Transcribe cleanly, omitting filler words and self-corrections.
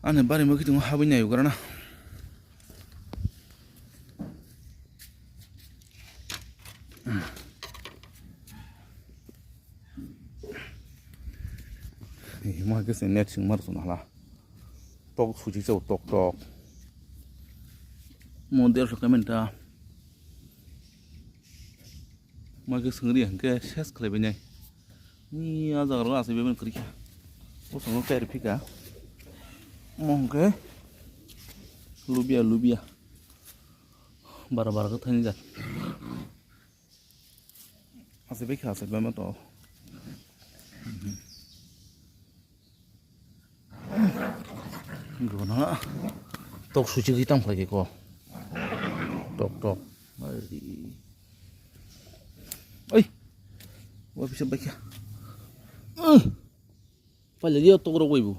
Ane bari mau kita ngapain ya karena mau ke sini net sing mar sunah lah tok suci jauh tok model rekomenda mau ke sendiri yang ke ses kelebihannya ini aja kalau asal beban kerja oh sama kayak pika mau ke lubia bara ke tanya jat asal beban asal beban tuh gimana tok suci kita lagi kok tok wah bisa baik ya pala dia tok ro ibu